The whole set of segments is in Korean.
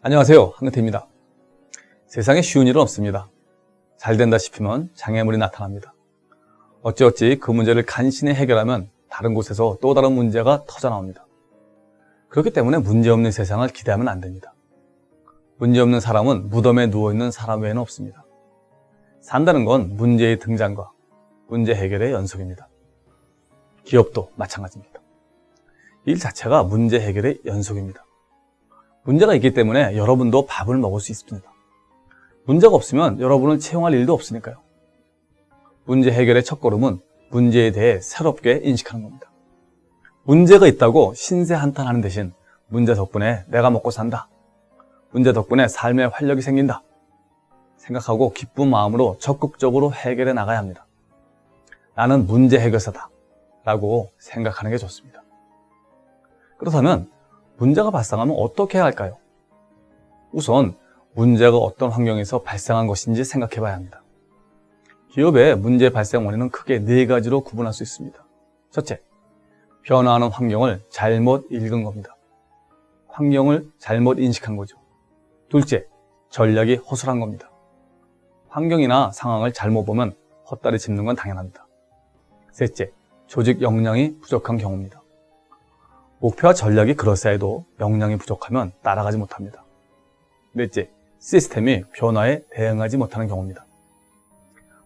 안녕하세요, 한근태입니다. 세상에 쉬운 일은 없습니다. 잘 된다 싶으면 장애물이 나타납니다. 어찌어찌 그 문제를 간신히 해결하면 다른 곳에서 또 다른 문제가 터져나옵니다. 그렇기 때문에 문제없는 세상을 기대하면 안 됩니다. 문제없는 사람은 무덤에 누워있는 사람 외에는 없습니다. 산다는 건 문제의 등장과 문제 해결의 연속입니다. 기업도 마찬가지입니다. 일 자체가 문제 해결의 연속입니다. 문제가 있기 때문에 여러분도 밥을 먹을 수 있습니다. 문제가 없으면 여러분을 채용할 일도 없으니까요. 문제 해결의 첫걸음은 문제에 대해 새롭게 인식하는 겁니다. 문제가 있다고 신세한탄하는 대신 문제 덕분에 내가 먹고 산다. 문제 덕분에 삶에 활력이 생긴다. 생각하고 기쁜 마음으로 적극적으로 해결해 나가야 합니다. 나는 문제 해결사다 라고 생각하는 게 좋습니다. 그렇다면 문제가 발생하면 어떻게 해야 할까요? 우선 문제가 어떤 환경에서 발생한 것인지 생각해 봐야 합니다. 기업의 문제 발생 원인은 크게 4가지로 구분할 수 있습니다. 첫째, 변화하는 환경을 잘못 읽은 겁니다. 환경을 잘못 인식한 거죠. 둘째, 전략이 허술한 겁니다. 환경이나 상황을 잘못 보면 헛다리 짚는 건 당연합니다. 셋째, 조직 역량이 부족한 경우입니다. 목표와 전략이 그럴싸해도 역량이 부족하면 따라가지 못합니다. 넷째, 시스템이 변화에 대응하지 못하는 경우입니다.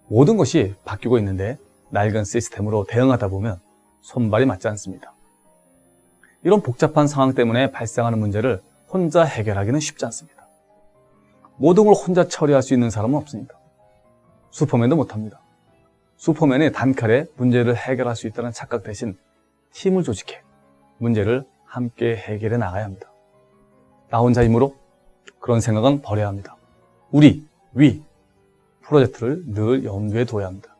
모든 것이 바뀌고 있는데 낡은 시스템으로 대응하다 보면 손발이 맞지 않습니다. 이런 복잡한 상황 때문에 발생하는 문제를 혼자 해결하기는 쉽지 않습니다. 모든 걸 혼자 처리할 수 있는 사람은 없습니다. 슈퍼맨도 못합니다. 슈퍼맨이 단칼에 문제를 해결할 수 있다는 착각 대신 팀을 조직해 문제를 함께 해결해 나가야 합니다. 나 혼자 힘으로? 그런 생각은 버려야 합니다. 우리, 위, 프로젝트를 늘 염두에 둬야 합니다.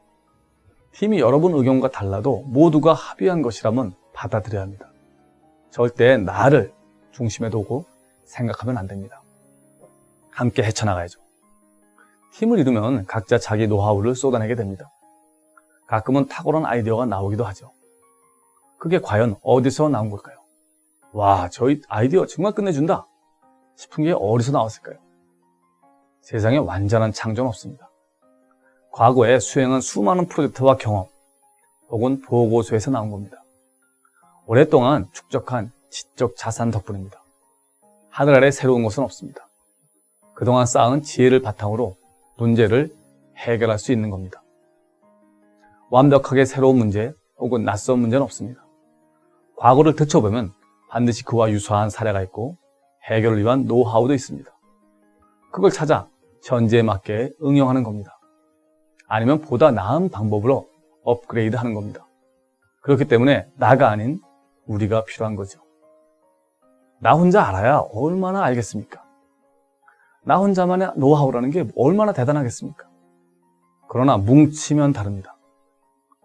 팀이 여러분 의견과 달라도 모두가 합의한 것이라면 받아들여야 합니다. 절대 나를 중심에 두고 생각하면 안 됩니다. 함께 헤쳐나가야죠. 팀을 이루면 각자 자기 노하우를 쏟아내게 됩니다. 가끔은 탁월한 아이디어가 나오기도 하죠. 그게 과연 어디서 나온 걸까요? 와, 저희 아이디어 정말 끝내준다 싶은 게 어디서 나왔을까요? 세상에 완전한 창조는 없습니다. 과거에 수행한 수많은 프로젝트와 경험 혹은 보고서에서 나온 겁니다. 오랫동안 축적한 지적 자산 덕분입니다. 하늘 아래 새로운 것은 없습니다. 그동안 쌓은 지혜를 바탕으로 문제를 해결할 수 있는 겁니다. 완벽하게 새로운 문제 혹은 낯선 문제는 없습니다. 과거를 들춰보면 반드시 그와 유사한 사례가 있고 해결을 위한 노하우도 있습니다. 그걸 찾아 현재에 맞게 응용하는 겁니다. 아니면 보다 나은 방법으로 업그레이드하는 겁니다. 그렇기 때문에 나가 아닌 우리가 필요한 거죠. 나 혼자 알아야 얼마나 알겠습니까? 나 혼자만의 노하우라는 게 얼마나 대단하겠습니까? 그러나 뭉치면 다릅니다.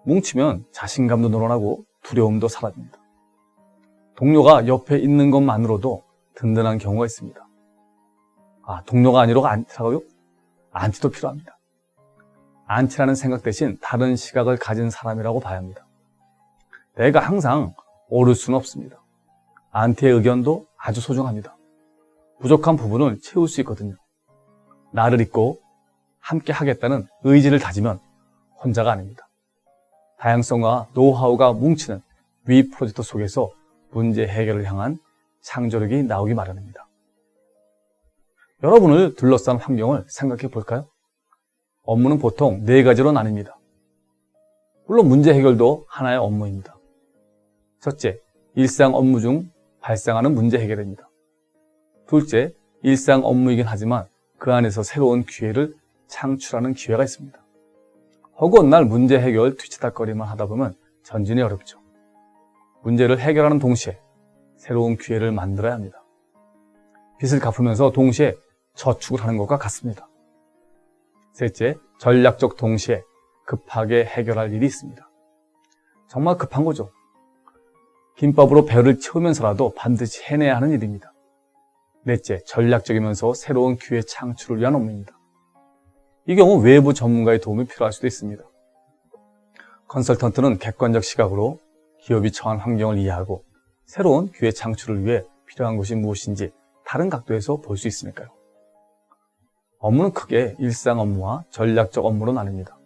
뭉치면 자신감도 늘어나고 두려움도 사라집니다. 동료가 옆에 있는 것만으로도 든든한 경우가 있습니다. 동료가 아니라고 안티라고요? 안티도 필요합니다. 안티라는 생각 대신 다른 시각을 가진 사람이라고 봐야 합니다. 내가 항상 옳을 수는 없습니다. 안티의 의견도 아주 소중합니다. 부족한 부분을 채울 수 있거든요. 나를 잊고 함께 하겠다는 의지를 다지면 혼자가 아닙니다. 다양성과 노하우가 뭉치는 위 프로젝트 속에서 문제 해결을 향한 창조력이 나오기 마련입니다. 여러분을 둘러싼 환경을 생각해 볼까요? 업무는 보통 4가지로 나뉩니다. 물론 문제 해결도 하나의 업무입니다. 첫째, 일상 업무 중 발생하는 문제 해결입니다. 둘째, 일상 업무이긴 하지만 그 안에서 새로운 기회를 창출하는 기회가 있습니다. 허구한 날 문제 해결 뒤치다거리만 하다 보면 전진이 어렵죠. 문제를 해결하는 동시에 새로운 기회를 만들어야 합니다. 빚을 갚으면서 동시에 저축을 하는 것과 같습니다. 셋째, 전략적 동시에 급하게 해결할 일이 있습니다. 정말 급한 거죠. 김밥으로 배를 채우면서라도 반드시 해내야 하는 일입니다. 넷째, 전략적이면서 새로운 기회 창출을 위한 업무입니다. 이 경우 외부 전문가의 도움이 필요할 수도 있습니다. 컨설턴트는 객관적 시각으로 기업이 처한 환경을 이해하고 새로운 기회 창출을 위해 필요한 것이 무엇인지 다른 각도에서 볼 수 있으니까요. 업무는 크게 일상 업무와 전략적 업무로 나뉩니다.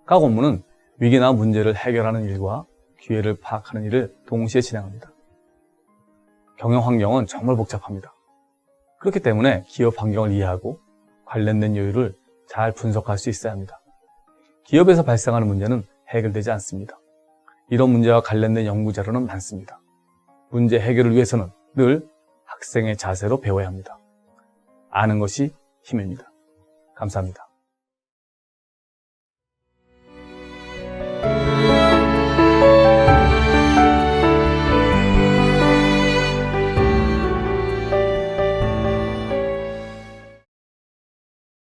각 업무는 위기나 문제를 해결하는 일과 기회를 파악하는 일을 동시에 진행합니다. 경영 환경은 정말 복잡합니다. 그렇기 때문에 기업 환경을 이해하고 관련된 요인을 잘 분석할 수 있어야 합니다. 기업에서 발생하는 문제는 해결되지 않습니다. 이런 문제와 관련된 연구 자료는 많습니다. 문제 해결을 위해서는 늘 학생의 자세로 배워야 합니다. 아는 것이 힘입니다. 감사합니다.